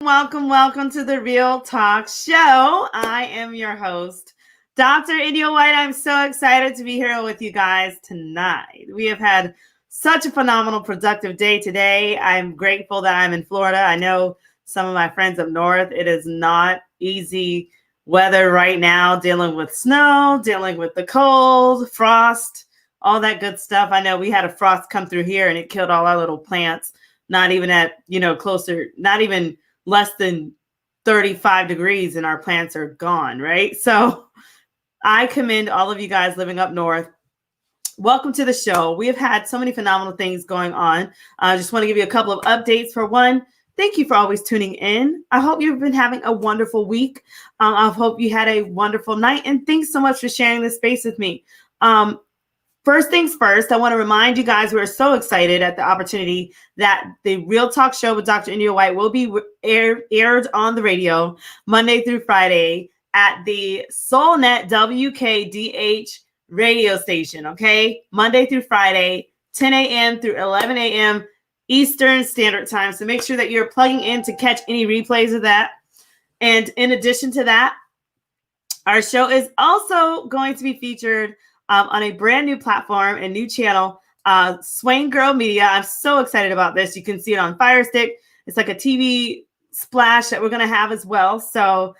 welcome to the Real Talk Show. I am your host, Dr. India White. I'm so excited to be here with you guys tonight. We have had such a phenomenal, productive day today. I'm grateful that I'm in Florida. I know some of my friends up north, it is not easy weather right now, dealing with snow, dealing with the cold, frost, all that good stuff. I know we had a frost come through here and it killed all our little plants, not even at, closer, not even less than 35 degrees and our plants are gone, right? So I commend all of you guys living up north. Welcome to the show. We have had so many phenomenal things going on. I just want to give you a couple of updates. For one, thank you for always tuning in. I hope you've been having a wonderful week. I hope you had a wonderful night. And thanks so much for sharing this space with me. First things first, I want to remind you guys we're so excited at the opportunity that the Real Talk Show with Dr. India White will be aired on the radio Monday through Friday at the SoulNet WKDH radio station, okay? Monday through Friday, 10 a.m. through 11 a.m. Eastern Standard Time. So make sure that you're plugging in to catch any replays of that. And in addition to that, our show is also going to be featured on a brand new platform and new channel, Swain Girl Media. I'm so excited about this. You can see it on Fire Stick. It's like a TV splash that we're going to have as well. So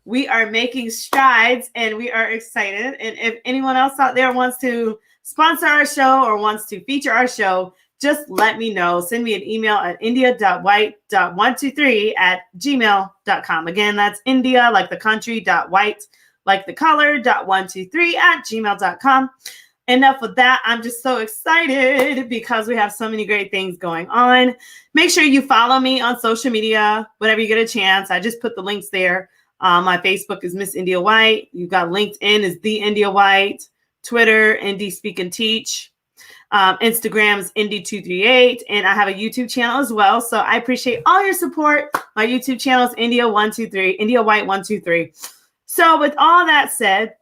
we are making strides and we are excited. And if anyone else out there wants to sponsor our show or wants to feature our show, just let me know. Send me an email at india.white.123@gmail.com. Again, that's India, like the country, .white, like the color, .123@gmail.com. Enough with that. I'm just so excited because we have so many great things going on. Make sure you follow me on social media whenever you get a chance. I just put the links there. My Facebook is Miss India White. You've got LinkedIn is The India White. Twitter, Indie Speak and Teach. Instagram's Indie238. And I have a YouTube channel as well. So I appreciate all your support. My YouTube channel is India123, India White 123. So with all that said,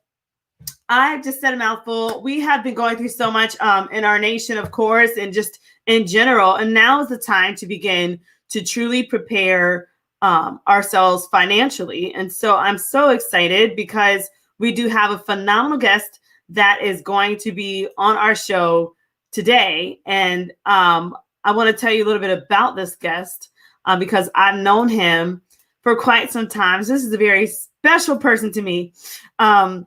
I just said a mouthful. We have been going through so much in our nation, of course, and just in general. And now is the time to begin to truly prepare ourselves financially. And so I'm so excited because we do have a phenomenal guest that is going to be on our show today. And I want to tell you a little bit about this guest because I've known him for quite some time. So this is a very special person to me. And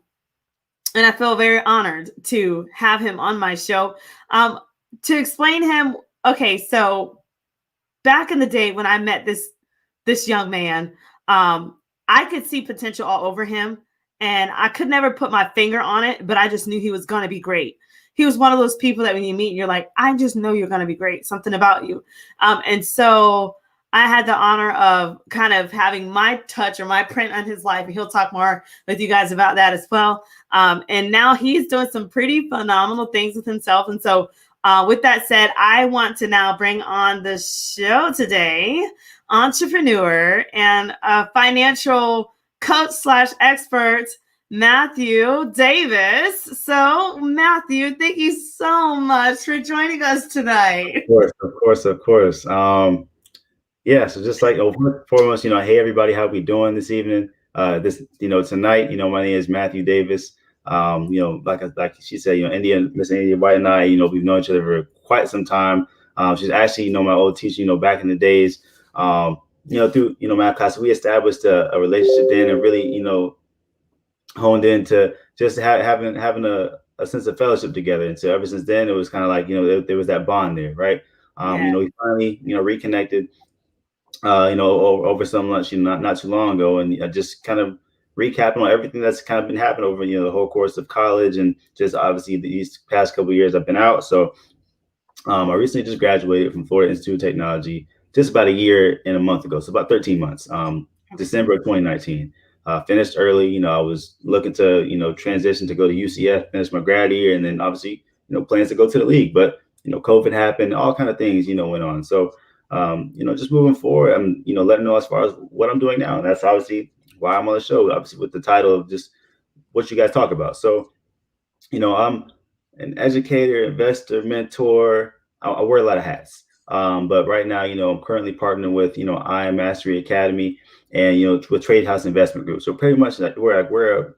I feel very honored to have him on my show. To explain him, okay, so back in the day when I met this young man, I could see potential all over him. And I could never put my finger on it, but I just knew he was going to be great. He was one of those people that when you meet, you're like, I just know you're going to be great. Something about you. And so I had the honor of kind of having my touch or my print on his life. And he'll talk more with you guys about that as well. And now he's doing some pretty phenomenal things with himself. And so with that said, I want to now bring on the show today, entrepreneur and financial coach / expert, Matthew Davis. So Matthew, thank you so much for joining us tonight. Of course. Yeah, so just like foremost, hey everybody, how we doing this evening? Tonight, my name is Matthew Davis. Like she said, Miss India White and I, we've known each other for quite some time. She's actually, my old teacher, back in the days. Through math class, we established a relationship then and really, honed into just having a sense of fellowship together. And so ever since then, it was kind of like, there was that bond there, right? We finally, reconnected, over some lunch, not too long ago, and just kind of recapping on everything that's kind of been happening over, the whole course of college and just obviously these past couple of years I've been out. So I recently just graduated from Florida Institute of Technology just about a year and a month ago. So about 13 months, December of 2019. Finished early. I was looking to, transition to go to UCF, finish my grad year, and then obviously, plans to go to the league. But, COVID happened, all kind of things, went on. So, just moving forward, I'm, letting know as far as what I'm doing now. And that's obviously why I'm on the show, obviously with the title of just what you guys talk about. So, I'm an educator, investor, mentor. I wear a lot of hats. But right now, I'm currently partnering with, I Am Mastery Academy and, with Trade House Investment Group. So pretty much like we're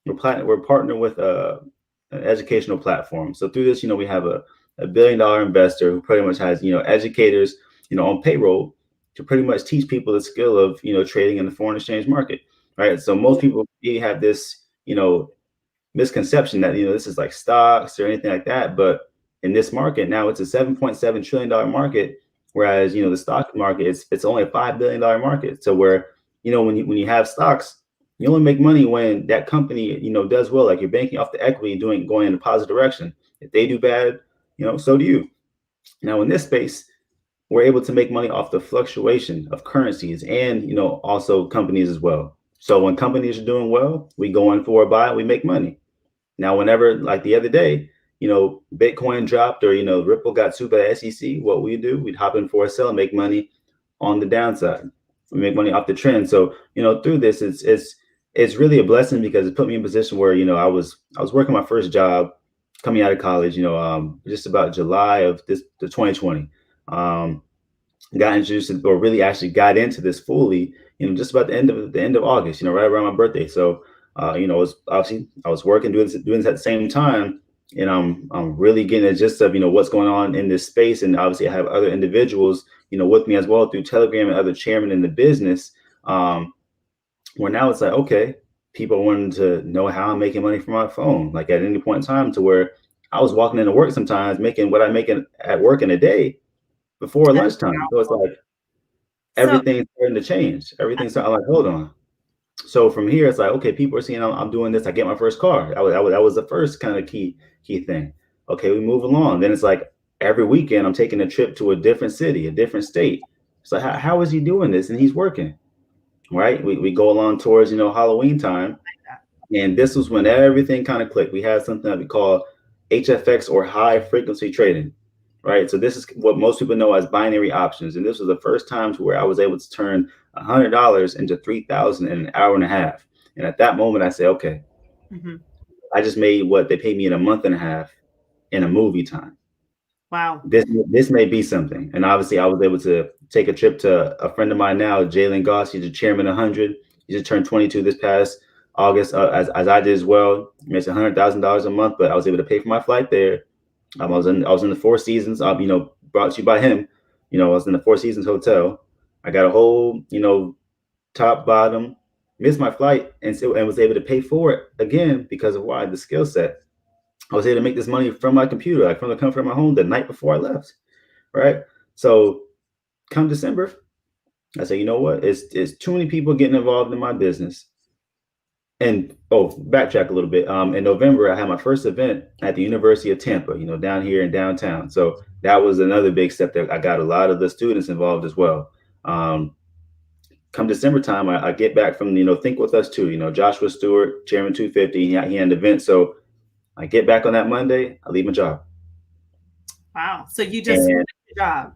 partnering with an educational platform. So through this, we have a billion-dollar investor who pretty much has, educators, on payroll to pretty much teach people the skill of, trading in the foreign exchange market. Right. So most people have this, misconception that this is like stocks or anything like that, but in this market now it's a $7.7 trillion market, whereas the stock market it's only a $5 billion market. So where when you have stocks, you only make money when that company does well, like you're banking off the equity going in a positive direction. If they do bad, so do you. Now in this space, we're able to make money off the fluctuation of currencies and also companies as well. So when companies are doing well, we go in for a buy, we make money. Now, whenever, like the other day, Bitcoin dropped or, Ripple got sued by the SEC, what we do, we'd hop in for a sell and make money on the downside. We make money off the trend. So, through this, it's really a blessing because it put me in a position where, I was working my first job coming out of college, just about July of the 2020. Got introduced or really actually got into this fully, just about the end of August, right around my birthday. So, was obviously I was working doing this at the same time, and I'm really getting a gist of what's going on in this space, and obviously I have other individuals with me as well through Telegram and other chairmen in the business. Where now it's like, okay, people wanting to know how I'm making money from my phone, like at any point in time, to where I was walking into work sometimes making what I make at work in a day before That's lunchtime. So it's powerful. like So everything's starting to change. Everything's starting, I'm like, hold on. So from here, it's like, okay, people are seeing I'm doing this. I get my first car. That was the first kind of key thing. Okay, we move along. Then it's like every weekend I'm taking a trip to a different city, a different state. So how is he doing this? And he's working, right? We go along towards Halloween time, and this was when everything kind of clicked. We had something that we call HFX, or high frequency trading, right? So this is what most people know as binary options. And this was the first time to where I was able to turn $100 into 3,000 in an hour and a half. And at that moment, I said, okay, mhm. I just made what they paid me in a month and a half in a movie time. Wow. This may be something. And obviously, I was able to take a trip to a friend of mine now, Jalen Goss. He's the chairman of 100. He just turned 22 this past August, as I did as well. He makes $100,000 a month, but I was able to pay for my flight there. I was in the Four Seasons. Brought to you by him. I was in the Four Seasons hotel. I got a whole top bottom. Missed my flight and was able to pay for it again because of why the skill set. I was able to make this money from my computer, like from the comfort of my home, the night before I left. Right. So come December, I say, you know what? It's too many people getting involved in my business. And backtrack a little bit. In November, I had my first event at the University of Tampa, down here in downtown. So that was another big step that I got a lot of the students involved as well. Come December time, I get back from Think With Us too. Joshua Stewart, Chairman 250. He had an event, so I get back on that Monday. I leave my job, Wow. So you just and quit your job.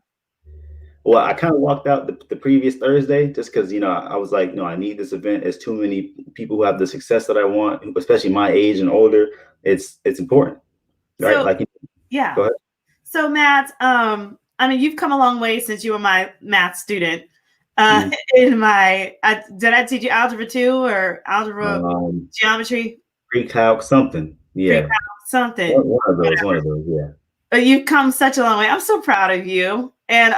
well, I kind of walked out the previous Thursday just because I was like, no, I need this event. It's too many people who have the success that I want, especially my age and older. It's important, right? So Like, yeah. go ahead. So Matt, I mean, you've come a long way since you were my math student. Mhm. Did I teach you algebra 2 or algebra geometry? Pre-calc something, Pre-calc, yeah. something. One of those, yeah. But you've come such a long way. I'm so proud of you. And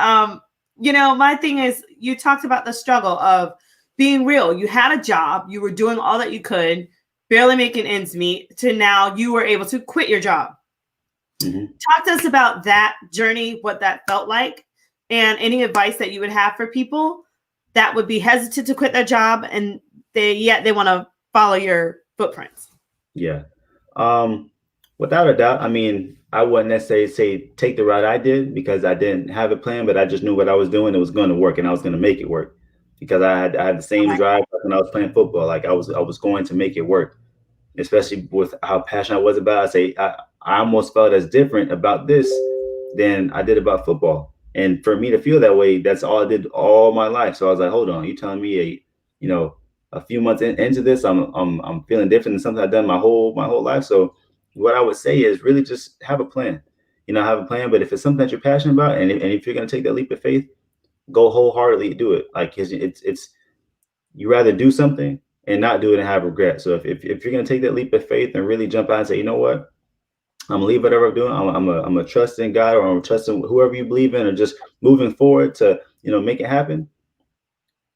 my thing is, you talked about the struggle of being real. You had a job, you were doing all that you could, barely making ends meet, to now you were able to quit your job. Mm-hmm. Talk to us about that journey, what that felt like, and any advice that you would have for people that would be hesitant to quit their job and they want to follow your footprints. Yeah. Without a doubt, I mean, I wouldn't necessarily say take the route I did because I didn't have a plan, but I just knew what I was doing. It was going to work, and I was going to make it work because I had the same drive when I was playing football. Like I was going to make it work, especially with how passionate I was about it. I almost felt as different about this than I did about football. And for me to feel that way, that's all I did all my life. So I was like, hold on, you telling me a few months into this, I'm feeling different than something I've done my whole life. So what I would say is really just have a plan. have a plan. But if it's something that you're passionate about, and if you're going to take that leap of faith, go wholeheartedly do it. Like it's you rather do something and not do it and have regret. So if you're going to take that leap of faith and really jump out and say, you know what, I'm gonna leave whatever I'm doing. I'm a trust in God, or I'm trusting whoever you believe in, or just moving forward to make it happen.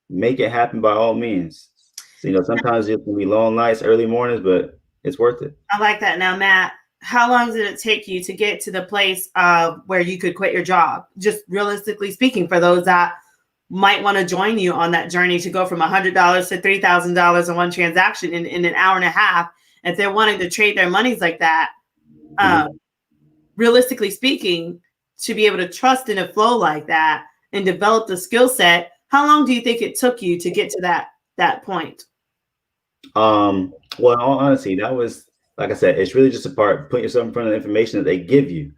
Make it happen by all means. So sometimes it can be long nights, early mornings, but it's worth it. I like that. Now, Matt, how long did it take you to get to the place where you could quit your job? Just realistically speaking, for those that might want to join you on that journey to go from $100 to $3,000 in one transaction in an hour and a half, if they're wanting to trade their monies like that, realistically speaking, to be able to trust in a flow like that and develop the skill set, how long do you think it took you to get to that point? Well, in all honesty, that was, like I said, it's really just a part putting yourself in front of the information that they give you,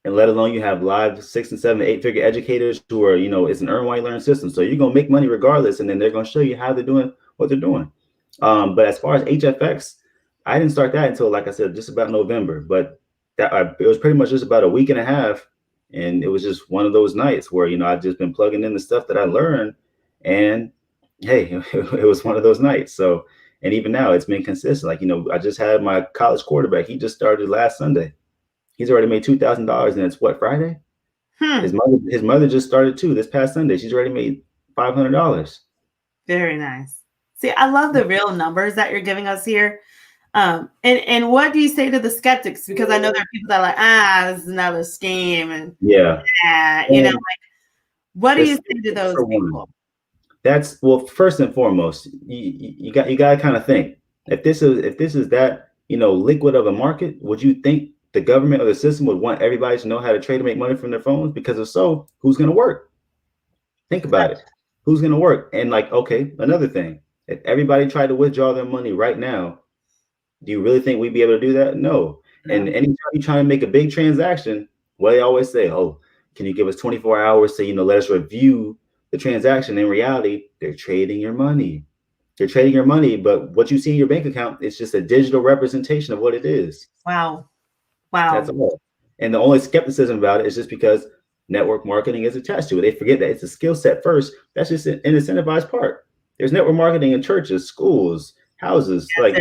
and let alone you have live 6 and 7, 8-figure educators who are, it's an earn while you learn system. So you're gonna make money regardless, and then they're gonna show you how they're doing what they're doing. But as far as HFX, I didn't start that until, like I said, just about November. But it was pretty much just about a week and a half, and it was just one of those nights where I've just been plugging in the stuff that I learned, and hey, it was one of those nights. So. And even now, it's been consistent. Like, I just had my college quarterback. He just started last Sunday. He's already made $2,000, and it's what, Friday? His mother just started too this past Sunday. She's already made $500. Very nice. See, I love the real numbers that you're giving us here. And what do you say to the skeptics? Because I know there are people that are like, this is another scheme, and like, what do you say to those people? That's, well, first and foremost, you got to kind of think, if this is that liquid of a market, would you think the government or the system would want everybody to know how to trade and make money from their phones? Because if so, who's going to work? Think about it. Who's going to work? And like, okay, another thing, if everybody tried to withdraw their money right now, do you really think we'd be able to do that? No. And anytime you try to make a big transaction, what they always say, oh, can you give us 24 hours to let us review the transaction? In reality, they're trading your money. They're trading your money, but what you see in your bank account is just a digital representation of what it is. Wow. That's all. And the only skepticism about it is just because network marketing is attached to it. They forget that it's a skill set first. That's just an incentivized part. There's network marketing in churches, schools, houses, like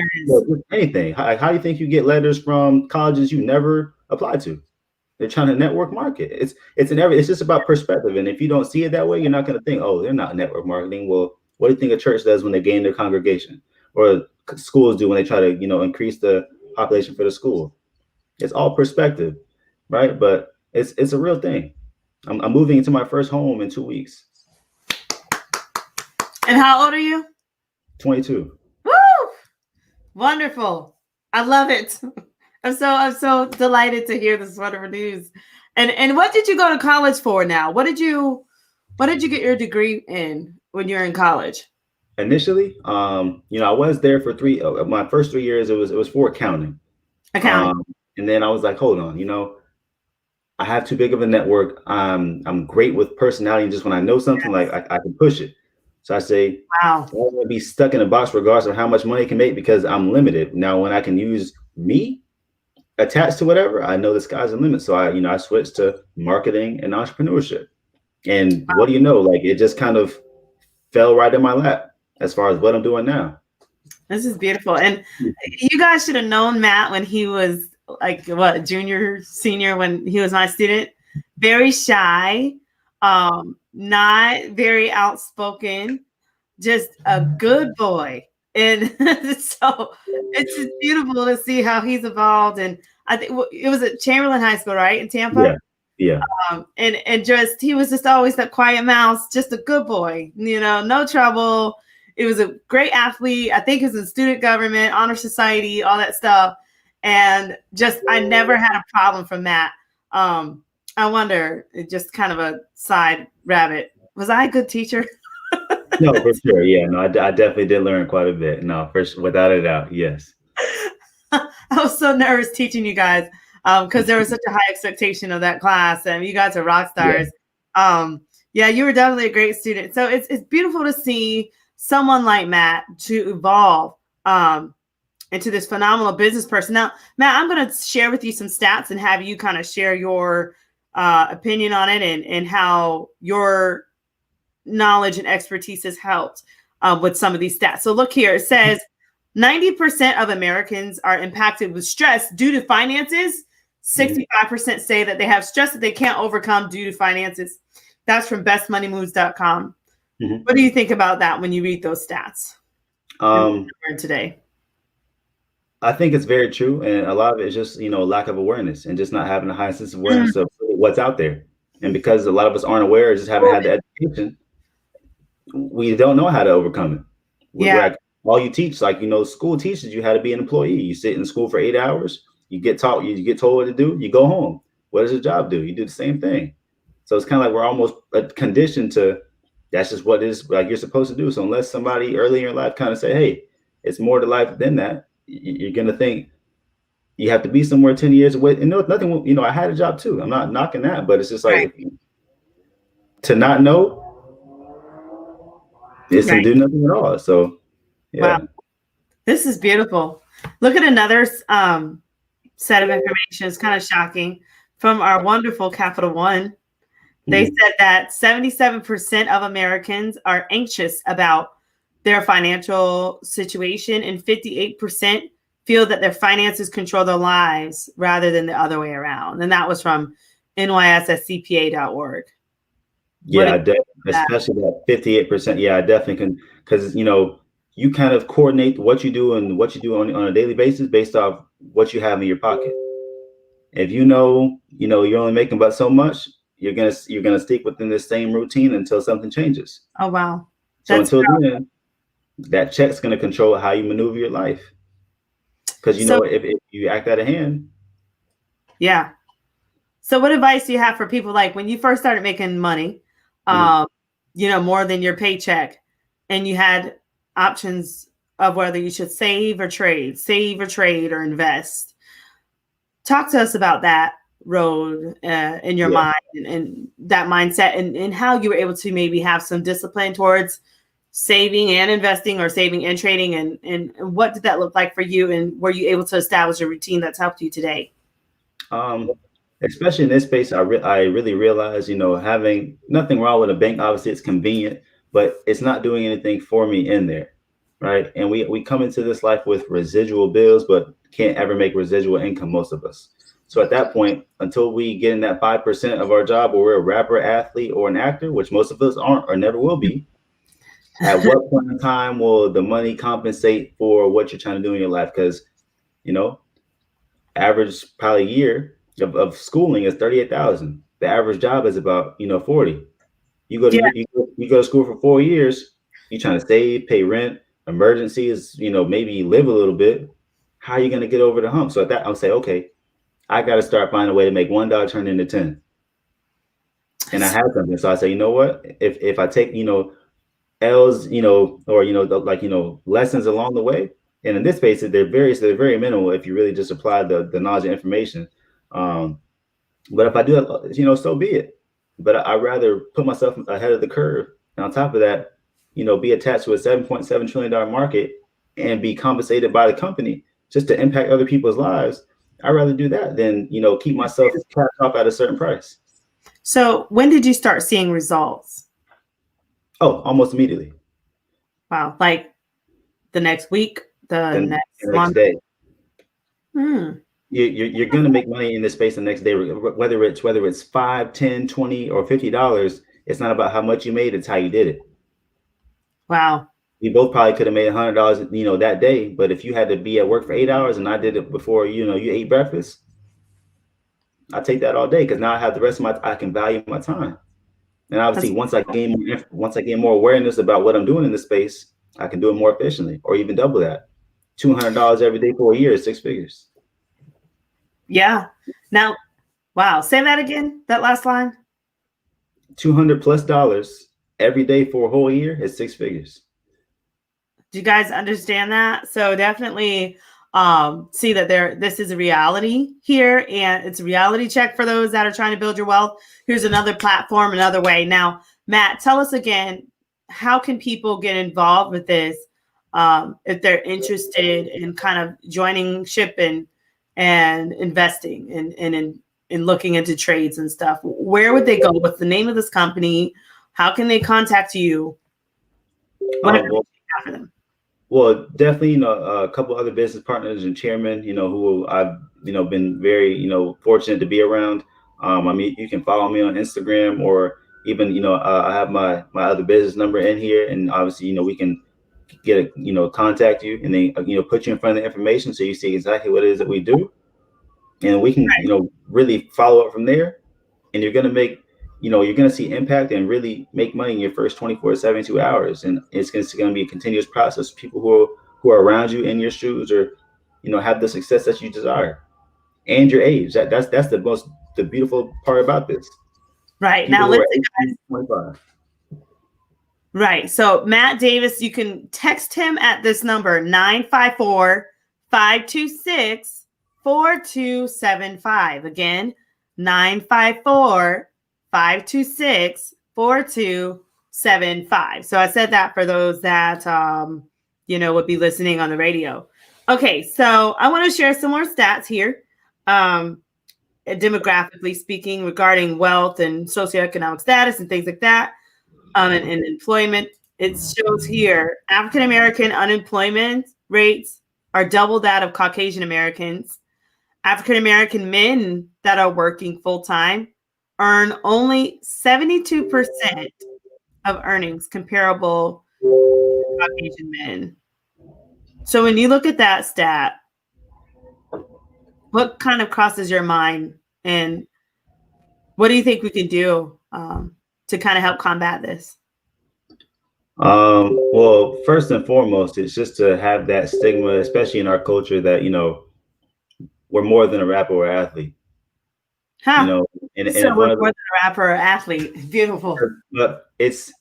anything. How do you think you get letters from colleges you never applied to? They're trying to network market. It's just about perspective. And if you don't see it that way, you're not going to think, oh, they're not network marketing. Well, what do you think a church does when they gain their congregation, or schools do when they try to, increase the population for the school? It's all perspective, right? But it's a real thing. I'm moving into my first home in 2 weeks. And how old are you? 22. Woo! Wonderful. I love it. I'm so delighted to hear this wonderful news. And what did you go to college for now? What did you get your degree in when you were in college? Initially, I was there for my first 3 years. It was for accounting. And then I was like, hold on, I have too big of a network. I'm great with personality, and just when I know something, like I can push it. So I say, wow, I don't want to be stuck in a box regardless of how much money I can make, because I'm limited. Now, when I can use me attached to whatever, I know the sky's the limit. So I switched to marketing and entrepreneurship. And what do you know? Like, it just kind of fell right in my lap as far as what I'm doing now. This is beautiful. And you guys should have known Matt when he was like junior, senior, when he was my student. Very shy, not very outspoken, just a good boy. And so it's just beautiful to see how he's evolved. And I think it was at Chamberlain High School, right, in Tampa? Yeah. And just he was just always that quiet mouse, just a good boy, no trouble. It was a great athlete. I think he was in student government, honor society, all that stuff. And just, I never had a problem from that. I wonder, just kind of a side rabbit, was I a good teacher? No, for sure. Yeah, no, I definitely did learn quite a bit. No, without a doubt, yes. I was so nervous teaching you guys because there was such a high expectation of that class, and you guys are rock stars. Yeah, you were definitely a great student. So it's beautiful to see someone like Matt to evolve and into this phenomenal business person. Now, Matt, I'm going to share with you some stats and have you kind of share your opinion on it and how your knowledge and expertise has helped with some of these stats. So look here, it says 90% of Americans are impacted with stress due to finances. 65% say that they have stress that they can't overcome due to finances. That's from bestmoneymoves.com. What do you think about that when you read those stats? Today, I think it's very true, and a lot of it is just lack of awareness and just not having a high sense of awareness of what's out there. And because a lot of us aren't aware, or just haven't had the education, we don't know how to overcome it. Yeah. All you teach, school teaches you how to be an employee. You sit in school for 8 hours, you get taught, you get told what to do, you go home. What does your job do? You do the same thing. So it's kind of like we're almost conditioned to, that's just what it is, like you're supposed to do. So unless somebody early in your life kind of say, hey, it's more to life than that, you're going to think you have to be somewhere 10 years away. And nothing, I had a job too. I'm not knocking that, but it's just like to not know is to do nothing at all. So, yeah. Wow. This is beautiful. Look at another set of information. It's kind of shocking from our wonderful Capital One. They said that 77% of Americans are anxious about their financial situation, and 58% feel that their finances control their lives rather than the other way around. And that was from NYSSCPA.org. Yeah, especially that 58%. Yeah, I definitely can, because you kind of coordinate what you do and what you do on a daily basis based off what you have in your pocket. If you're only making but so much, you're gonna stick within the same routine until something changes. Oh wow! So until then, that check's gonna control how you maneuver your life. Because if you act out of hand. Yeah. So what advice do you have for people like when you first started making money, more than your paycheck, and you had options of whether you should save or trade or invest? Talk to us about that road in your mind and that mindset and how you were able to maybe have some discipline towards saving and investing or saving and trading. And what did that look like for you? And were you able to establish a routine that's helped you today? Especially in this space, I really realized, having nothing wrong with a bank. Obviously, it's convenient, but it's not doing anything for me in there, right? And we come into this life with residual bills, but can't ever make residual income, most of us. So at that point, until we get in that 5% of our job where we're a rapper, athlete, or an actor, which most of us aren't or never will be, at what point in time will the money compensate for what you're trying to do in your life? Because, average probably year of schooling is 38,000. The average job is about 40. You go to school for 4 years. You're trying to save, pay rent, emergencies. Maybe live a little bit. How are you going to get over the hump? So at that, I'll say, okay, I got to start finding a way to make $1 turn into 10. And I had something, so I say, you know what? If I take L's, or lessons along the way. And in this case, they're very minimal if you really just apply the knowledge and information. But if I do that, so be it. But I'd rather put myself ahead of the curve. And on top of that, be attached to a $7.7 trillion market and be compensated by the company just to impact other people's lives. I'd rather do that than, keep myself capped off at a certain price. So when did you start seeing results? Oh, almost immediately. Wow. Like the next week, the next day. You're going to make money in this space the next day, whether it's 5, 10, 20, or $50. It's not about how much you made, it's how you did it. Wow. We both probably could have made $100, that day. But if you had to be at work for 8 hours and I did it before, you ate breakfast, I take that all day because now I have the rest of I can value my time. And obviously, once I gain more awareness about what I'm doing in this space, I can do it more efficiently, or even double that. $200 every day for a year is 6 figures. Yeah. Now, wow. Say that again. That last line. $200+ every day for a whole year is 6 figures. Do you guys understand that? So definitely see that this is a reality here, and it's a reality check for those that are trying to build your wealth. Here's another platform, another way. Now, Matt, tell us again, how can people get involved with this? if they're interested in kind of joining ship and investing and in looking into trades and stuff? Where would they go? What's the name of this company? How can they contact you? What Well, for them? Well, definitely, a couple other business partners and chairmen, who I've, been very, fortunate to be around. I mean, you can follow me on Instagram, or even, I have my other business number in here, and obviously, we can contact you, and then, put you in front of the information so you see exactly what it is that we do, and we can, really follow up from there, and you're going to make, you're going to see impact and really make money in your first 24 72 hours. And it's going to be a continuous process. People who are around you in your shoes, or, have the success that you desire, and your age. That's the beautiful part about this. Right. People Now, who are listen, 18, 25. Right. So Matt Davis, you can text him at this number, 954-526-4275. Again, 954-526-4275. So I said that for those that, would be listening on the radio. Okay. So I want to share some more stats here. Demographically speaking, regarding wealth and socioeconomic status and things like that. And employment, it shows here African American unemployment rates are double that of Caucasian Americans. African American men that are working full time earn only 72% of earnings comparable to Caucasian men. So when you look at that stat, what kind of crosses your mind, and what do you think we can do to kind of help combat this? Well, first and foremost, it's just to have that stigma, especially in our culture, that we're more than a rapper or athlete. Huh. And So one we're of more than a rapper or athlete. Beautiful. but it's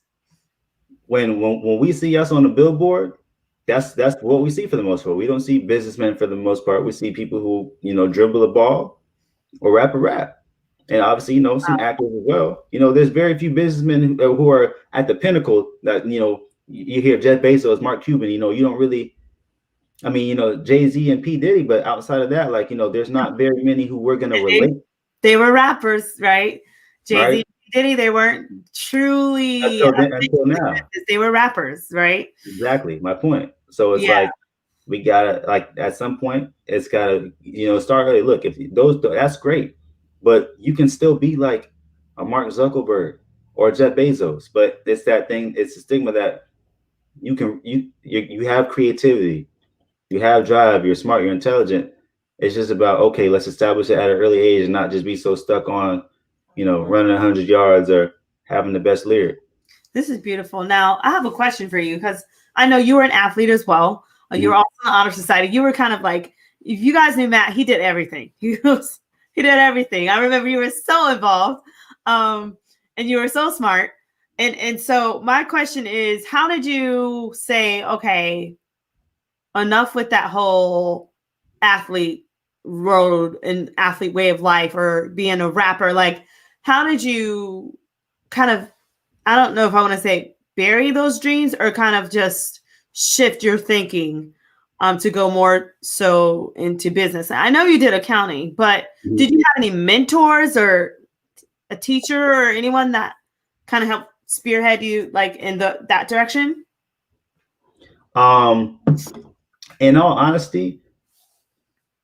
when we see us on the billboard, that's what we see for the most part. We don't see businessmen for the most part. We see people who dribble a ball or rap a rap. And obviously, some actors as well. There's very few businessmen who are at the pinnacle that, you hear Jeff Bezos, Mark Cuban, you don't really, I mean, Jay-Z and P. Diddy, but outside of that, like, there's not very many who we're going to relate. They were rappers, right? Jay-Z right? and P. Diddy, they weren't truly until now. They were rappers, right? Exactly. My point. So it's like, we gotta, like, at some point, it's gotta, start early. Look, if that's great, but you can still be like a Mark Zuckerberg or Jeff Bezos. But it's that thing. It's a stigma that you have creativity, you have drive, you're smart, you're intelligent. It's just about, okay, let's establish it at an early age and not just be so stuck on, running 100 yards or having the best lyric. This is beautiful. Now, I have a question for you, because I know you were an athlete as well. You were also in the Honor Society. You were kind of like, if you guys knew Matt, he did everything. He did everything. I remember you were so involved, and you were so smart. And so my question is, how did you say, okay, enough with that whole athlete road and athlete way of life, or being a rapper? Like, how did you kind of, I don't know if I want to say bury those dreams, or kind of just shift your thinking to go more so into business? I know you did accounting, but did you have any mentors or a teacher or anyone that kind of helped spearhead you like in that direction? In all honesty,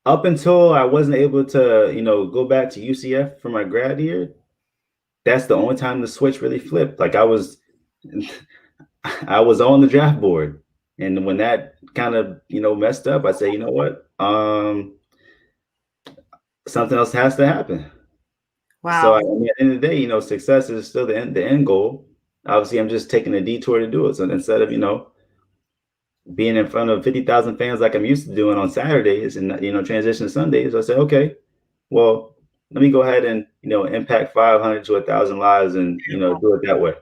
up until I wasn't able to, go back to UCF for my grad year, that's the only time the switch really flipped. Like, I was on the draft board, and when that kind of messed up, I said, you know what, something else has to happen. Wow. So, I mean, at the end of the day, success is still the end goal. Obviously, I'm just taking a detour to do it. So instead of being in front of 50,000 fans like I'm used to doing on Saturdays and transition Sundays, I said, okay, well, let me go ahead and impact 500 to 1,000 lives and do it that way.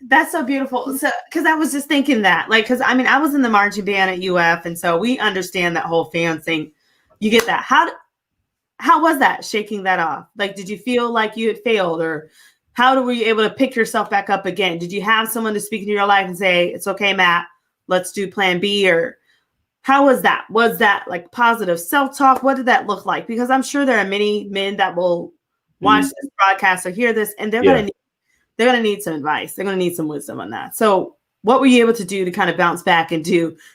That's so beautiful. So, because I was just thinking that, like, because I mean, I was in the marching band at UF, and so we understand that whole fan thing. You get that. How was that, shaking that off? Like, did you feel like you had failed, or how were you able to pick yourself back up again? Did you have someone to speak into your life and say, it's okay, Matt, let's do plan B? Or how was that? Was that like positive self-talk? What did that look like? Because I'm sure there are many men that will watch Mhm. this broadcast or hear this, and Yeah. they're gonna need some advice. They're gonna need some wisdom on that. So what were you able to do to kind of bounce back and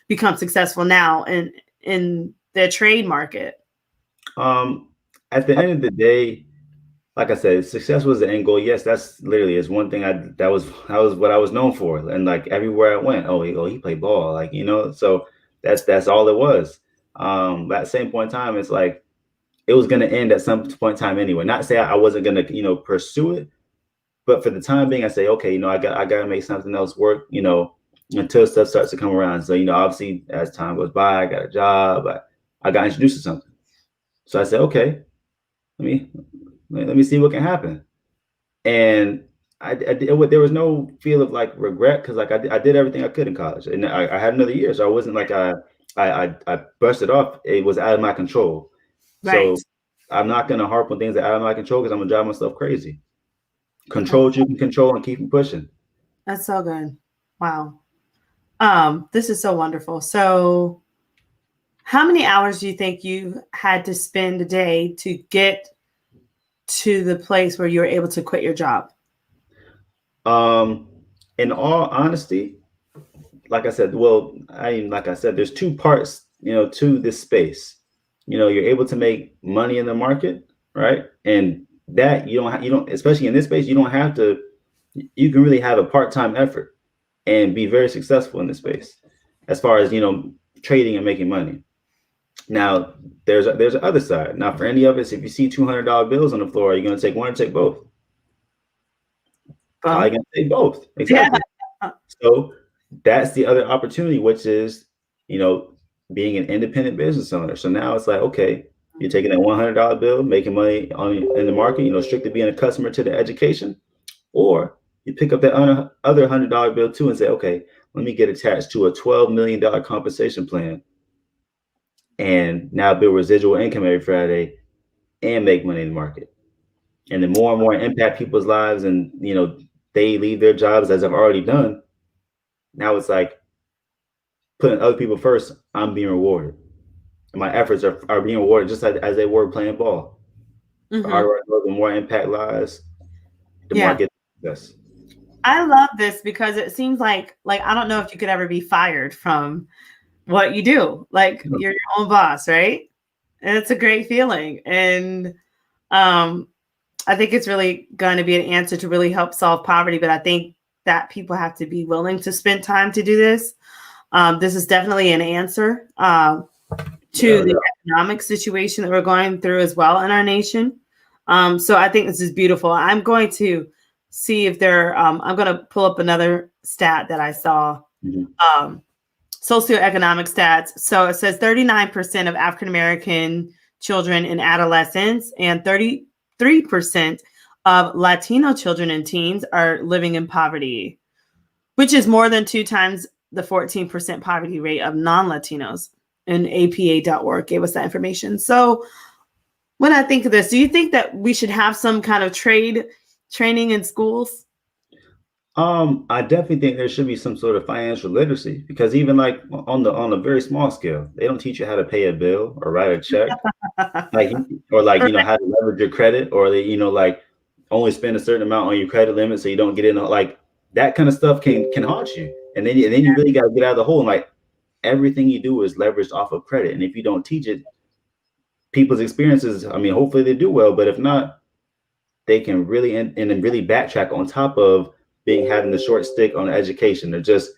become successful now in the trade market? Um, at the end of the day, like I said, success was the end goal. Yes, that's literally is one thing that was what I was known for. And like everywhere I went, he played ball, like so that's all it was. But at the same point in time, it's like it was gonna end at some point in time anyway. Not to say I wasn't gonna, pursue it, but for the time being, I say, okay, I gotta make something else work, until stuff starts to come around. So, obviously as time goes by, I got a job, I got introduced to something. So I said, okay, let me let me see what can happen. And there was no feel of like regret because like I did everything I could in college, and I had another year, so I wasn't like I brushed it off. It was out of my control, Right. so I'm not gonna harp on things that are out of my control because I'm gonna drive myself crazy. Control That's, what you can control and keep it pushing. that's so good. Wow. This is so wonderful. So how many hours do you think you had to spend a day to get to the place where you were able to quit your job? Um, in all honesty, like I said, like I said, there's two parts, to this space. You're able to make money in the market, right? And that you don't, especially in this space, you don't have to. You can really have a part-time effort and be very successful in this space, as far as trading and making money. Now, there's the other side. Now, for any of us, if you see $200 bills on the floor, are you going to take one or take both? Probably Both. going to take both. Yeah. Exactly. So that's the other opportunity, which is, you know, being an independent business owner. So now it's like, okay, you're taking that $100 bill, making money in the market, strictly being a customer to the education, or you pick up that other $100 bill too and say, okay, let me get attached to a $12 million compensation plan and now build residual income every Friday and make money in the market. And the more and more impact people's lives and, they leave their jobs as I've already done. Now it's like, putting other people first, I'm being rewarded. And my efforts are being rewarded just as they were playing ball. The Hmm. harder I go, the more impact lies, the more I Yeah. get success. I love this because it seems like I don't know if you could ever be fired from what you do. Like Yeah. you're your own boss, right? And it's a great feeling. And um I think it's really going to be an answer to really help solve poverty, but I think that people have to be willing to spend time to do this. This is definitely an answer to Without a the doubt. economic situation that we're going through as well in our nation. So I think this is beautiful. I'm going to see if I'm going to pull up another stat that I saw. Mhm. Um, Socioeconomic stats. So it says 39% of African American children and adolescents and 33% of Latino children and teens are living in poverty, which is more than 2 times the 14% poverty rate of non-Latinos. And APA.org gave us that information. So when I think of this, do you think that we should have some kind of trade training in schools? I definitely think there should be some sort of financial literacy because even like on a very small scale, they don't teach you how to pay a bill or write a check, like or like how to leverage your credit, or they like only spend a certain amount on your credit limit so you don't get in like that kind of stuff can haunt you, and then you really got to get out of the hole. And like everything you do is leveraged off of credit, and if you don't teach it, people's experiences, I mean, hopefully they do well, but if not, they can really and then really backtrack on top of being having the short stick on education. They're just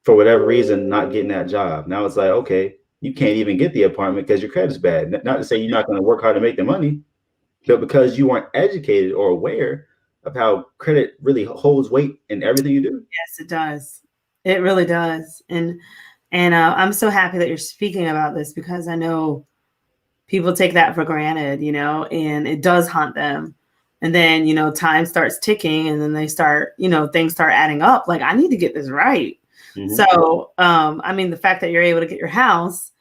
for whatever reason not getting that job. Now it's like, okay, you can't even get the apartment because your credit's bad. Not to say you're not going to work hard to make the money, but because you weren't educated or aware of how credit really holds weight in everything you do. Yes, it does. It really does. And I'm so happy that you're speaking about this because I know people take that for granted, and it does haunt them. And then, time starts ticking and then they start, things start adding up. Like, I need to get this right. Mm-hmm. So, I mean, the fact that you're able to get your house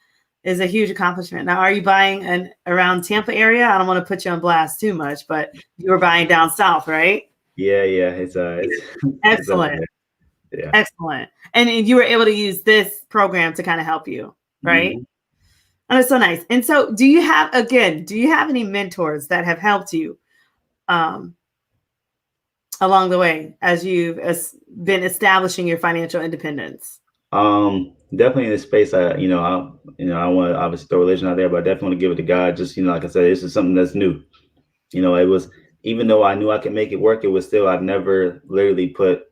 is a huge accomplishment. Now, are you buying around Tampa area? I don't want to put you on blast too much, but you were buying down south, right? Yeah, it's it's up Excellent. there. Yeah. Excellent. And you were able to use this program to kind of help you, right? Mhm. Oh, that's so nice. And so, do you have any mentors that have helped you um, along the way as you've been establishing your financial independence? Definitely in this space, I want to obviously throw religion out there, but I definitely want to give it to God. Just, like I said, this is something that's new. It was, even though I knew I could make it work, it was still, I've never literally put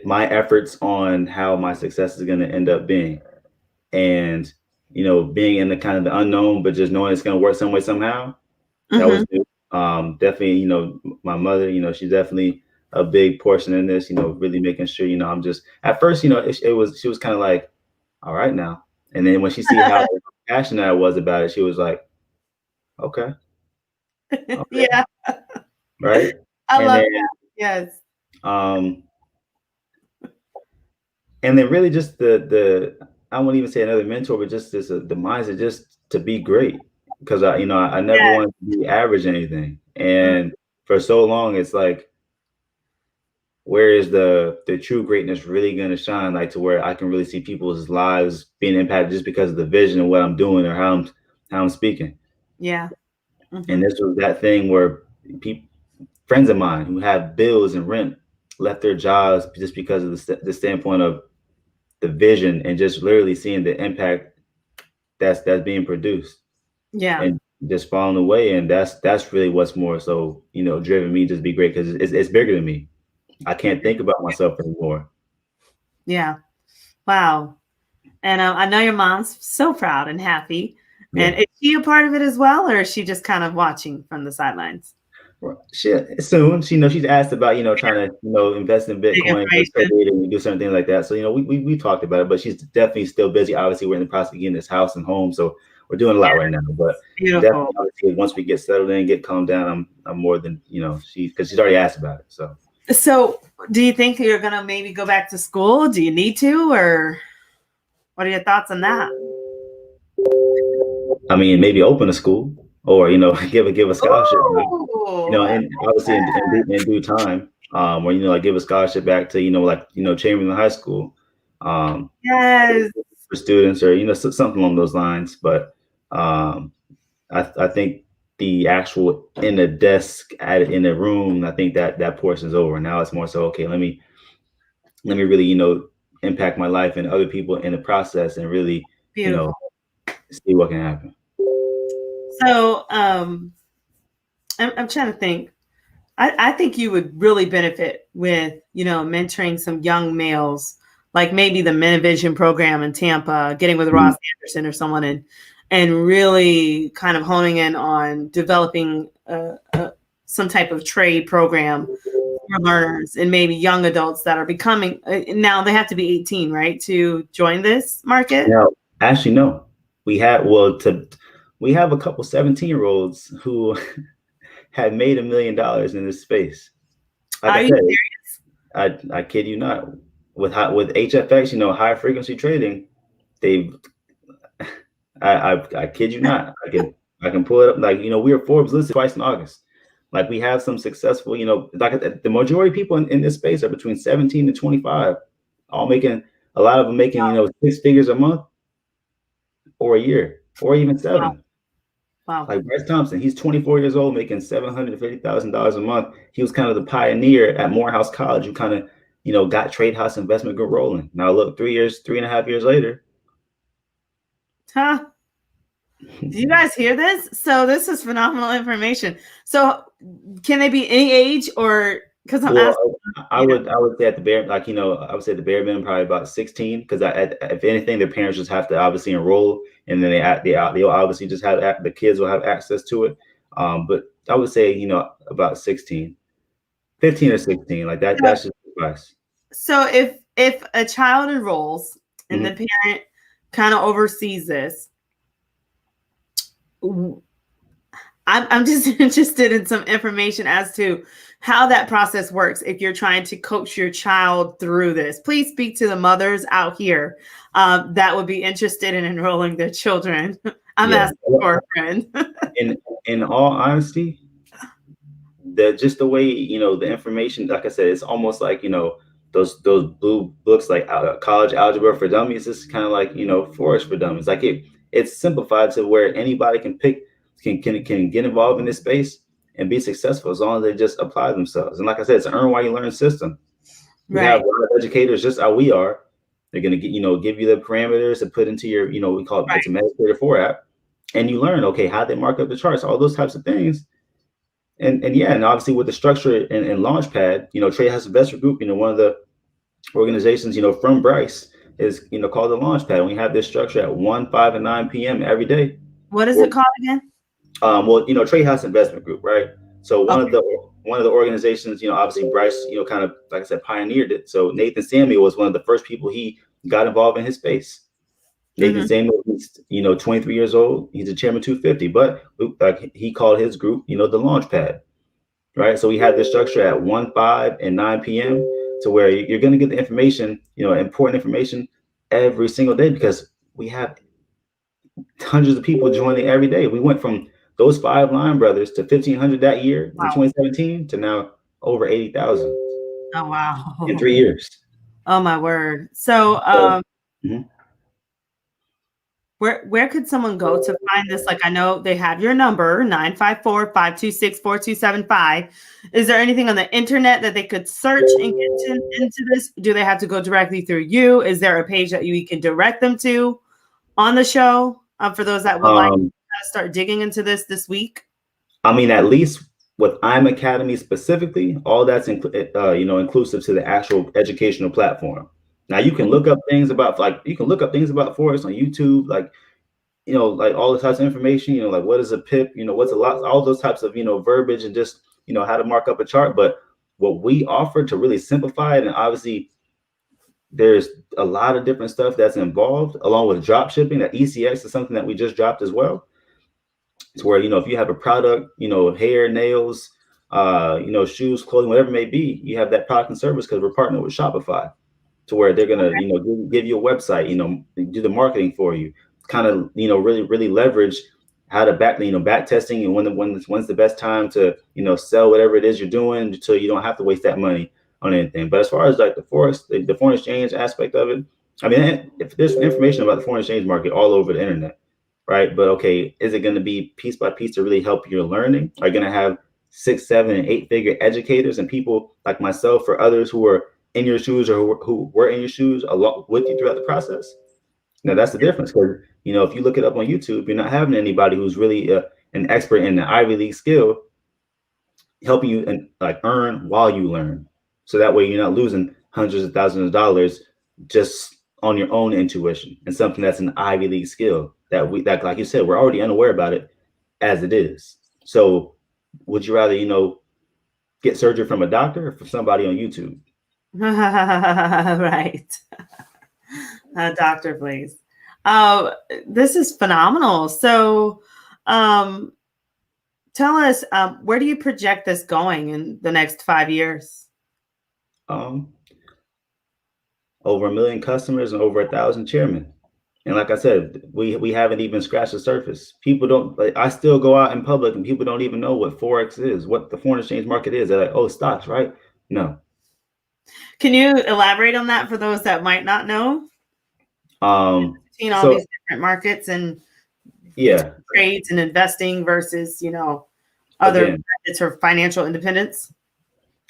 my efforts on how my success is going to end up being. And, being in the kind of the unknown, but just knowing it's going to work some way, somehow, that Hmm. was new. Definitely, my mother, she's definitely a big portion in this, really making sure, I'm just, at first, she was kind of like, all right now. And then when she see how passionate I was about it, she was like, okay, okay, Yeah, right. I And love then, that. Yes. um, and then really just the I won't even say another mentor, but just this the mindset just to be great, because I never Yes. wanted to be average in anything, Mm. and for so long it's like, where is the true greatness really going to shine, like to where I can really see people's lives being impacted just because of the vision of what I'm doing or how I'm speaking. Yeah. And Hmm. this was that thing where people, friends of mine who have bills and rent, left their jobs just because of the standpoint of the vision and just literally seeing the impact that's being produced, Yeah. and just falling away. And that's really what's more so, driven me just be great, because it's bigger than me. I can't think about myself anymore. Yeah. Wow. And I know your mom's so proud and happy. And Yeah. is she a part of it as well, or is she just kind of watching from the sidelines? She soon, she's asked about, trying to, invest in Big Bitcoin or information. trade and do certain things like that. So, we talked about it, but she's definitely still busy. Obviously, we're in the process of getting this house and home, so we're doing a Yeah. lot right now. But Beautiful. definitely, obviously, once we get settled in, get calmed down, I'm more than, because she's already asked about it. So, So, do you think you're gonna maybe go back to school? Do you need to, or what are your thoughts on that? I mean, maybe open a school, or, give a scholarship back, Ooh, I and obviously in due time, or, like give a scholarship back to, like, Chamberlain High School, yes, for students, or, something along those lines. But um, I think the actual in the desk in the room, I think that portion's over. Now it's more so, okay, let me really, impact my life and other people in the process, and really, you know, beautiful. see what can happen. So, I'm trying to think. I think you would really benefit with, mentoring some young males, like maybe the Minivision program in Tampa, getting with Mhm. Ross Anderson or someone, and really kind of honing in on developing some type of trade program for learners and maybe young adults that are becoming, now they have to be 18, right, to join this market. Now, actually, no, we have a couple 17-year-olds who had made $1 million in this space. Like Are I you said, serious? I kid you not. With HFX, high frequency trading, they I kid you not. I can pull it up. Like, we are Forbes listed twice in August. Like, we have some successful, like the majority of people in this space are between 17 and 25, all making, a lot of them making, 6 figures a month or a year or even Wow. 7. Wow. Like Bryce Thompson, he's 24 years old, making $750,000 a month. He was kind of the pioneer at Morehouse College, who kind of, got Trade House Investment Group rolling. Now look, 3.5 years later. Huh? Do you guys hear this? So this is phenomenal information. So can they be any age, or because I'm Well, asking? I Yeah. would say at the bare, like, I would say the bare minimum probably about 16, because if anything, their parents just have to obviously enroll, and then they'll obviously just have the kids will have access to it. But I would say, about 16, 15 or 16, like that. So, That's just advice. so if a child enrolls and the Mhm. parent kind of oversees this, I'm just interested in some information as to how that process works. If you're trying to coach your child through this, please speak to the mothers out here that would be interested in enrolling their children. I'm Yeah. asking for a friend. In in all honesty, just the way, the information, like I said, it's almost like, those blue books like College Algebra for Dummies. It's kind of like Forest for Dummies. Like it's simplified to where anybody can get involved in this space and be successful as long as they just apply themselves. And like I said, it's an earn while you learn system. We have Right. a lot of educators just how we are. They're gonna give you the parameters to put into your we call it, Right. it's a Meditator 4 app, and you learn how they mark up the charts, all those types of things. And yeah, and obviously with the structure and Launchpad, Trade House Investor Group, one of the organizations, from Bryce is, called the Launchpad. And we have this structure at 1, 5, and 9 p.m. every day. What is Well, it called again? Trade House Investment Group, right? So one of Okay. the organizations, obviously Bryce, kind of like I said, pioneered it. So Nathan Samuel was one of the first people he got involved in his space. Nathan Mm-hmm. Samuel, he's 23 years old. He's a chairman 250, but like he called his group, the Launchpad, right? So we have this structure at 1, 5, and 9 p.m. to where you're going to get the information, important information every single day because we have hundreds of people joining every day. We went from those 5 line brothers to 1,500 that year in Wow. 2017 to now over 80,000 Oh in wow. 3 years. Oh my word. So So, mhm. where could someone go to find this? Like I know they have your number 954-526-4275. Is there anything on the internet that they could search and get into this? Do they have to go directly through you? Is there a page that you can direct them to on the show for those that would like Um, to start digging into this week? I mean, at least with I'm Academy specifically, all that's inclusive to the actual educational platform. Now you can look up things about Forest on YouTube, like like all the types of information, like what is a pip, what's a lot, all those types of verbiage and just how to mark up a chart. But what we offer to really simplify it, and obviously there's a lot of different stuff that's involved, along with drop shipping. That ECX is something that we just dropped as well. It's where if you have a product, hair, nails, shoes, clothing, whatever it may be, you have that product and service because we're partnered with Shopify, to where they're gonna give you a website, do the marketing for you, kind of really leverage how to back testing and when's the best time to sell whatever it is you're doing, so you don't have to waste that money on anything. But as far as like the foreign exchange aspect of it, I mean, if there's information about the foreign exchange market all over the internet, right? But okay, is it going to be piece by piece to really help your learning? Are you going to have 6, 7, and 8-figure educators and people like myself or others who are in your shoes or who were in your shoes along with you throughout the process? Now that's the difference, because if you look it up on YouTube, you're not having anybody who's really an expert in the Ivy League skill helping you and like earn while you learn. So that way you're not losing hundreds of thousands of dollars just on your own intuition and something that's an Ivy League skill that like you said, we're already unaware about it as it is. So would you rather, get surgery from a doctor or from somebody on YouTube? Right. Doctor, please. This is phenomenal. So tell us, where do you project this going in the next 5 years? Over 1 million customers and over 1,000 chairmen. And like I said, we haven't even scratched the surface. People don't like. I still go out in public, and people don't even know what Forex is, what the foreign exchange market is. They're like, "Oh, stocks, right?" No. Can you elaborate on that for those that might not know? Between all So these different markets and yeah, trades and investing versus, other again, methods for financial independence.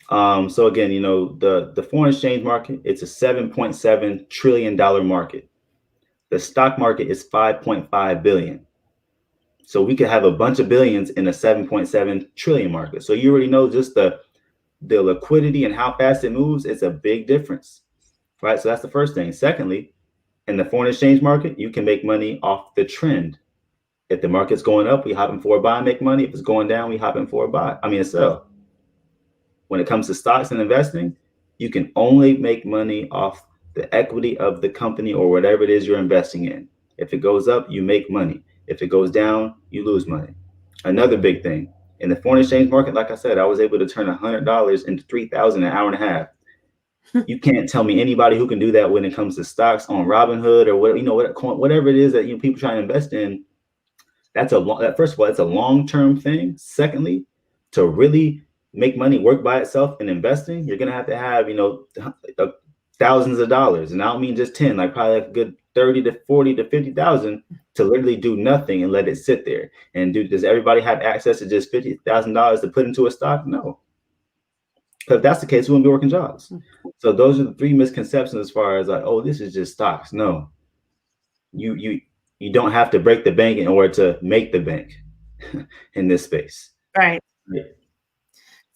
so again, the foreign exchange market, it's a $7.7 trillion market. The stock market is 5.5 billion. So we could have a bunch of billions in a 7.7 trillion market. So you already know just the liquidity and how fast it moves. It's a big difference, right? So that's the first thing. Secondly, in the foreign exchange market, you can make money off the trend. If the market's going up, we hop in for a buy, make money. If it's going down, we hop in for a sell. When it comes to stocks and investing, you can only make money off the equity of the company or whatever it is you're investing in. If it goes up, you make money. If it goes down, you lose money. Another big thing in the foreign exchange market, like I said, I was able to turn $100 into 3,000 an hour and a half. You can't tell me anybody who can do that when it comes to stocks on Robinhood or whatever it is that people try to invest in. That's first of all, it's a long-term thing. Secondly, to really make money work by itself in investing, you're gonna have to have, thousands of dollars. And I don't mean just 10, like probably like a good 30 to 40 to 50,000 to literally do nothing and let it sit there. And does everybody have access to just $50,000 to put into a stock? No. Because if that's the case, we wouldn't be working jobs. So those are the three misconceptions as far as like, oh, this is just stocks. No, you you don't have to break the bank in order to make the bank in this space. Right. Yeah.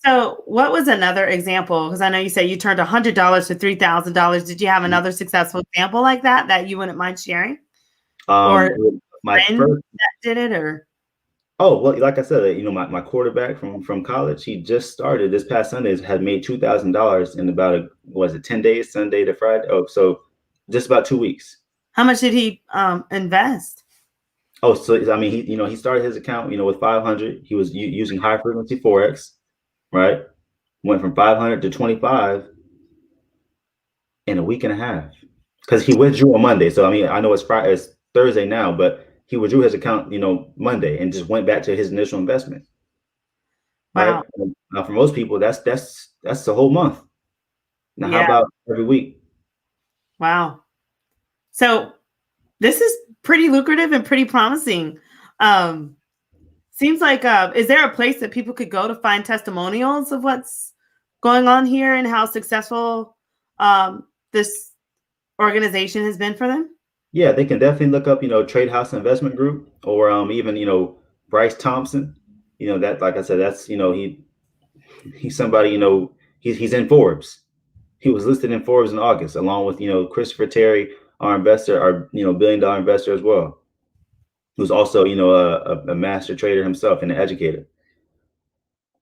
So, what was another example? Because I know you said you turned $100 to $3,000. Did you have another successful example like that you wouldn't mind sharing, or My friend first, that did it, or? oh, well, like I said, my quarterback from college, he just started this past Sunday, had made $2,000 in about was it 10 days, Sunday to Friday? Oh, so just about 2 weeks. How much did he invest? Oh, so I mean, he started his account, with 500. He was using high frequency forex, right? Went from 500 to 25 in a week and a half because he withdrew on Monday. So I mean, I know it's Friday, it's Thursday now, but he withdrew his account, Monday and just went back to his initial investment, right? Wow. Now, for most people, that's the whole month. Now, how Yeah. about every week? Wow. So this is pretty lucrative and pretty promising. Um, Seems like, is there a place that people could go to find testimonials of what's going on here and how successful this organization has been for them? Yeah, they can definitely look up, Trade House Investment Group or even, Bryce Thompson. That, like I said, that's, he's somebody, he's in Forbes. He was listed in Forbes in August, along with, Christopher Terry, our investor, our, $1 billion investor as well, who's also, a master trader himself and an educator.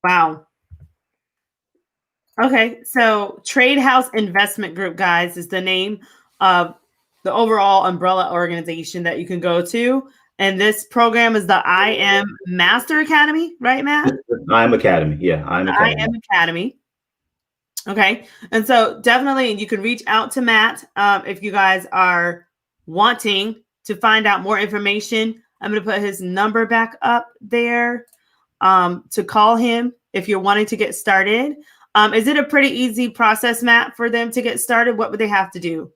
Wow. Okay, so Trade House Investment Group, guys, is the name of the overall umbrella organization that you can go to. And this program is the I Am Master Academy, right, Matt? I'm Academy. Yeah, I'm Academy. I Am Academy. Okay, and so definitely you can reach out to Matt if you guys are wanting to find out more information. I'm going to put his number back up there to call him if you're wanting to get started. Is it a pretty easy process, Matt, for them to get started? What would they have to do?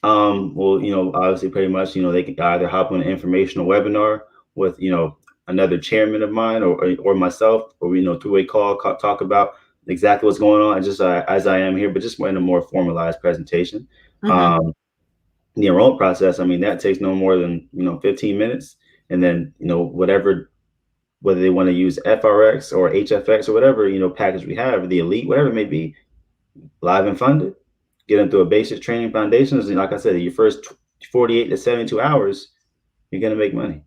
Well, obviously pretty much, they can either hop on an informational webinar with, another chairman of mine or myself, or, two-way call, talk about exactly what's going on, just as I am here, but just in a more formalized presentation. Mm-hmm. The enrollment process, I mean, that takes no more than, 15 minutes. And then, whether they want to use FRX or HFX or whatever, package we have, the elite, whatever it may be, live and funded, get them through a basic training foundations. And like I said, your first 48 to 72 hours, you're going to make money.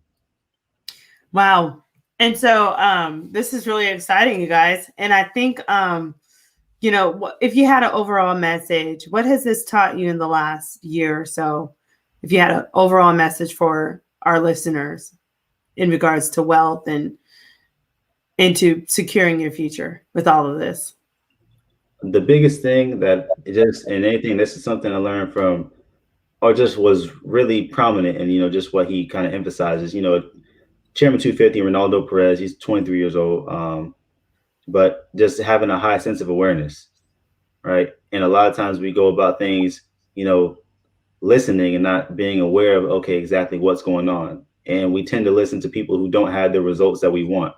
Wow. And so this is really exciting, you guys. And I think, if you had an overall message, what has this taught you in the last year or so? If you had an overall message for our listeners in regards to wealth and into securing your future with all of this. The biggest thing that just in anything, this is something I learned from, or just was really prominent, and just what he kind of emphasizes. Chairman 250, Ronaldo Perez, he's 23 years old, but just having a high sense of awareness, right? And a lot of times we go about things, listening and not being aware of, okay, exactly what's going on. And we tend to listen to people who don't have the results that we want,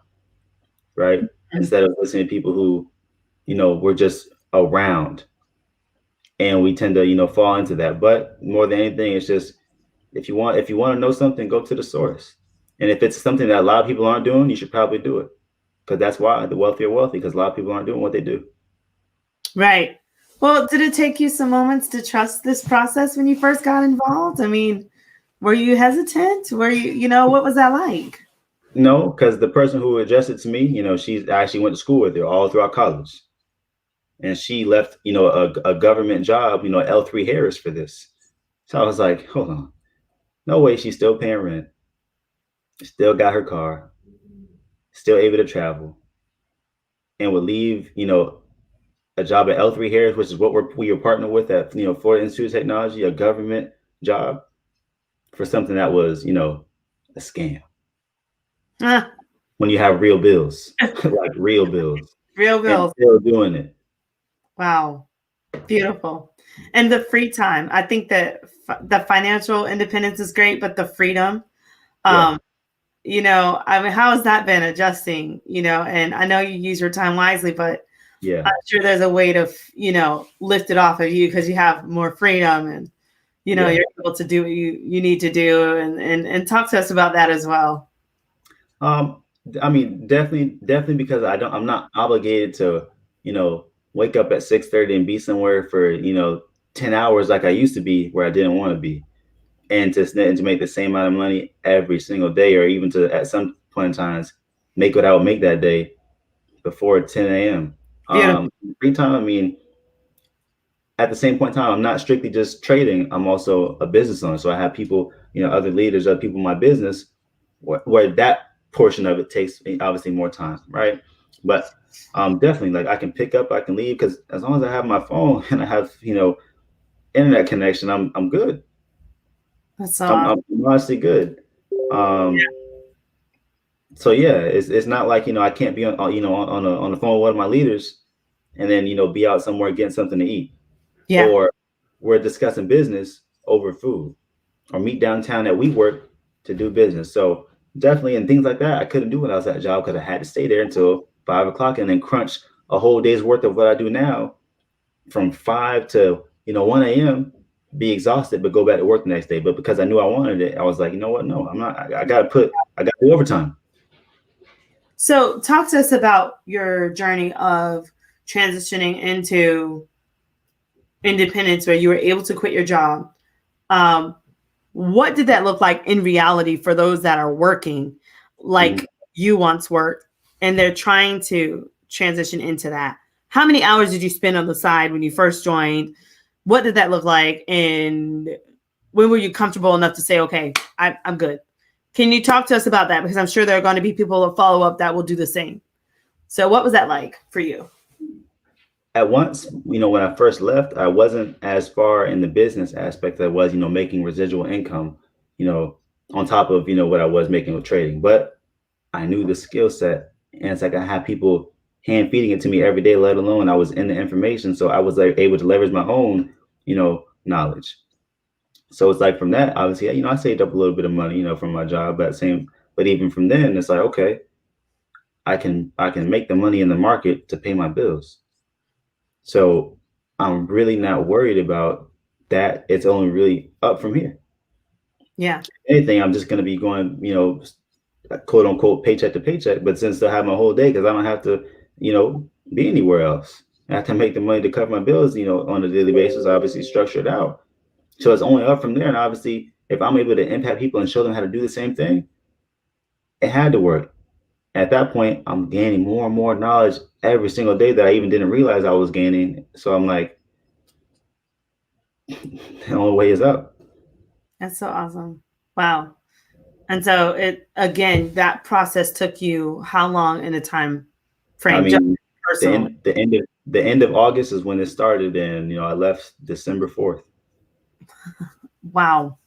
right? Mm-hmm. Instead of listening to people who, we're just around. And we tend to, fall into that. But more than anything, it's just, if you want to know something, go to the source. And if it's something that a lot of people aren't doing, you should probably do it. Because that's why the wealthy are wealthy, because a lot of people aren't doing what they do. Right. Well, did it take you some moments to trust this process when you first got involved? I mean, were you hesitant? Were you, what was that like? No, because the person who addressed it to me, she actually went to school with her all throughout college. And she left, a government job, L3 Harris for this. So I was like, hold on. No way, she's still paying rent. Still got her car. Still able to travel. And would leave, a job at L3 Harris, which is what we are partnered with at, Florida Institute of Technology, a government job, for something that was, a scam. When you have real bills, like real bills. Real and bills. still doing it. Wow. Beautiful. And the free time. I think that the financial independence is great, but the freedom, Yeah, um, I mean, how has that been adjusting, and I know you use your time wisely, but yeah, I'm sure there's a way to, lift it off of you because you have more freedom and, yeah. you're able to do what you need to do and talk to us about that as well. Um, I mean, definitely because I'm not obligated to, you know, wake up at 6:30 and be somewhere for, 10 hours like I used to be where I didn't want to be. And to make the same amount of money every single day, or even to at some point in times make what I would make that day before 10 a.m. Beautiful. Free time, I mean, at the same point in time, I'm not strictly just trading. I'm also a business owner. So I have people, other leaders, other people in my business where that portion of it takes obviously more time, right? But definitely, like I can pick up, I can leave because as long as I have my phone and I have, internet connection, I'm good. That's so I'm, awesome. I'm honestly good. Um, so yeah, it's not like I can't be on the phone with one of my leaders and then be out somewhere getting something to eat, Yeah. or we're discussing business over food, or meet downtown at WeWork to do business. So definitely, and things like that, I couldn't do when I was at a job because I had to stay there until 5 o'clock and then crunch a whole day's worth of what I do now from 5 to 1 a.m. Be exhausted, but go back to work the next day. But because I knew I wanted it, I was like, you know what? No, I'm not. I got to do overtime. So talk to us about your journey of transitioning into independence where you were able to quit your job. Um, what did that look like in reality for those that are working Mhm. like you once worked and they're trying to transition into that? How many hours did you spend on the side when you first joined? What did that look like? And when were you comfortable enough to say, okay, I'm good? Can you talk to us about that? Because I'm sure there are going to be people that follow up that will do the same. So what was that like for you? At once, when I first left, I wasn't as far in the business aspect that I was, making residual income, you know, on top of, what I was making with trading. But I knew the skill set, and it's like I had people hand feeding it to me every day, let alone I was in the information. So I was like able to leverage my own, knowledge. So it's like from that, obviously, I saved up a little bit of money, from my job, but even from then, it's like, okay, I can make the money in the market to pay my bills. So I'm really not worried about that. It's only really up from here. Yeah, Anything, I'm just going to be going, quote unquote, paycheck to paycheck, but since I have my whole day because I don't have to, be anywhere else. I have to make the money to cover my bills, on a daily basis, obviously structure it out. So it's only up from there. And obviously, if I'm able to impact people and show them how to do the same thing, it had to work. At that point, I'm gaining more and more knowledge every single day that I even didn't realize I was gaining. So I'm like, the only way is up. that's so awesome. Wow. And so it again, that process took you how long in a time I frame, just mean, the personally? end, the end of August is when it started, and I left December 4th. Wow.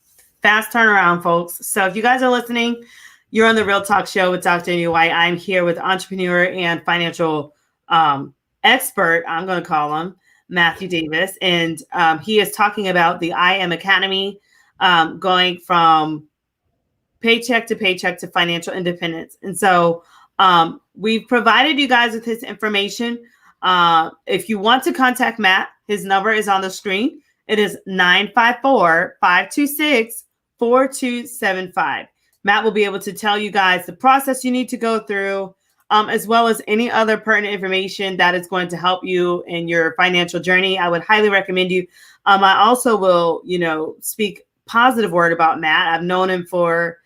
Fast turnaround, folks. So if you guys are listening, you're on the Real Talk Show with Dr. Anu White. I'm here with entrepreneur and financial expert, I'm going to call him, Matthew Davis. And he is talking about the I Am Academy, going from paycheck to financial independence. And so we've provided you guys with his information. If you want to contact Matt, his number is on the screen. It is 954-526-4275. Matt will be able to tell you guys the process you need to go through, as well as any other pertinent information that is going to help you in your financial journey. I would highly recommend you. I also will, speak positive word about Matt. I've known him for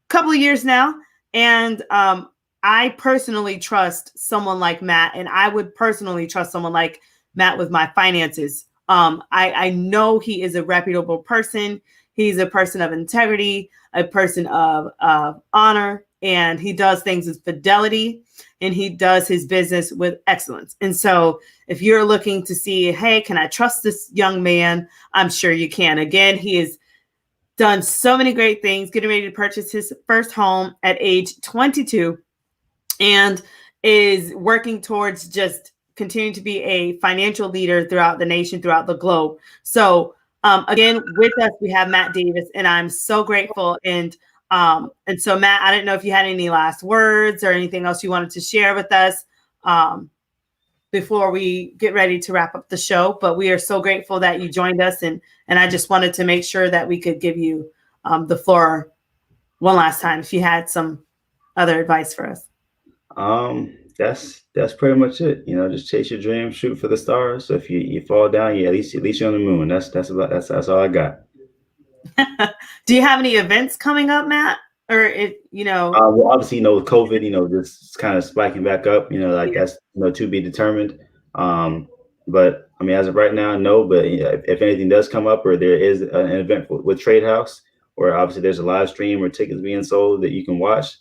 couple of years now. And I personally trust someone like Matt, and I would personally trust someone like Matt with my finances. I know he is a reputable person. He's a person of integrity, a person of honor, and he does things with fidelity, and he does his business with excellence. And so if you're looking to see, hey, can I trust this young man? I'm sure you can. Again, he is done so many great things, getting ready to purchase his first home at age 22. And is working towards just continuing to be a financial leader throughout the nation, throughout the globe. So again, with us, we have Matt Davis, and I'm so grateful. And so, Matt, I didn't know if you had any last words or anything else you wanted to share with us before we get ready to wrap up the show. But we are so grateful that you joined us, and I just wanted to make sure that we could give you the floor one last time if you had some other advice for us. That's pretty much it. You know, just chase your dream, shoot for the stars. So if you fall down, at least you're on the moon. That's all I got. Do you have any events coming up, Matt? Or well, obviously, with COVID, just kind of spiking back up. Like that's to be determined. But I mean, as of right now, no. But if anything does come up, or there is an event with Trade House, or obviously there's a live stream or tickets being sold that you can watch,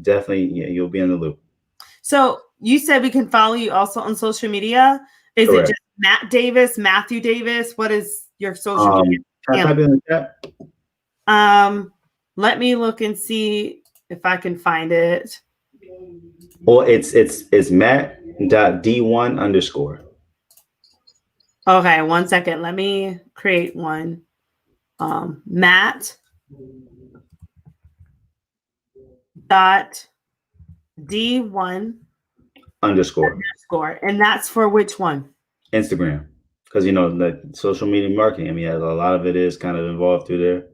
definitely you'll be in the loop. So you said we can follow you also on social media. Is Correct. It just Matt Davis, Matthew Davis? What is your social media? Can I type it in the chat? Let me look and see if I can find it. Well, it's Matt.D1_. Okay, 1 second. Let me create one. Matt dot D1 _. And that's for which one? Instagram. Because the social media marketing, I mean, a lot of it is kind of involved through there.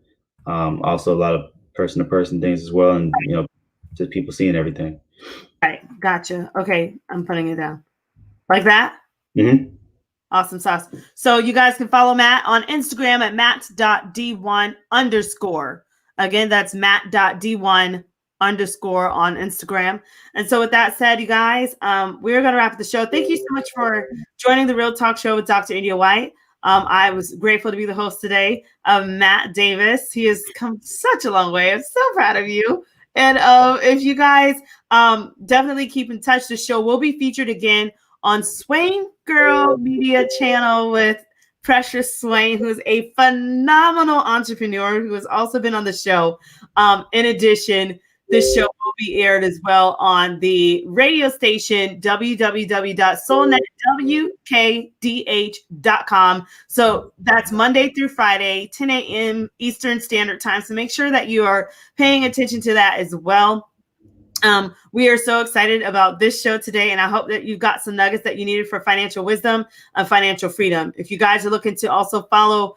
Also a lot of person-to-person things as well, and just people seeing everything. All right, gotcha. Okay, I'm putting it down like that. Mm-hmm. Awesome sauce. So you guys can follow Matt on Instagram at matt.d1_. Again, that's matt.d1_ on Instagram. And so with that said, you guys, we're going to wrap up the show. Thank you so much for joining the Real Talk Show with Dr. India White. I was grateful to be the host today of Matt Davis. He has come such a long way. I'm so proud of you. And if you guys definitely keep in touch, the show will be featured again on Swain Girl Media Channel with Precious Swain, who is a phenomenal entrepreneur who has also been on the show. In addition, this show will be aired as well on the radio station, www.soulnetwkdh.com. So that's Monday through Friday, 10 a.m. Eastern Standard Time. So make sure that you are paying attention to that as well. We are so excited about this show today, and I hope that you've got some nuggets that you needed for financial wisdom and financial freedom. If you guys are looking to also follow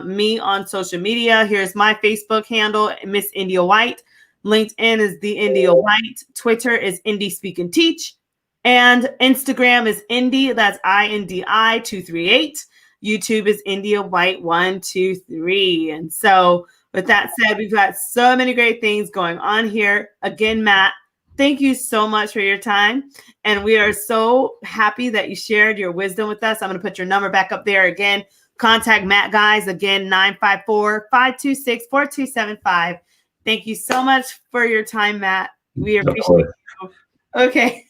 me on social media, here's my Facebook handle, Miss India White. LinkedIn is the India White. Twitter is Indie Speak and Teach. And Instagram is Indie, that's INDI 238. YouTube is India White 123. And so with that said, we've got so many great things going on here. Again, Matt, thank you so much for your time. And we are so happy that you shared your wisdom with us. I'm going to put your number back up there again. Contact Matt, guys. Again, 954-526-4275. Thank you so much for your time, Matt. We appreciate you. Okay.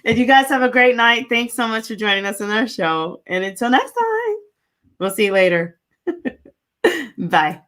And you guys have a great night. Thanks so much for joining us on our show. And until next time, we'll see you later. Bye.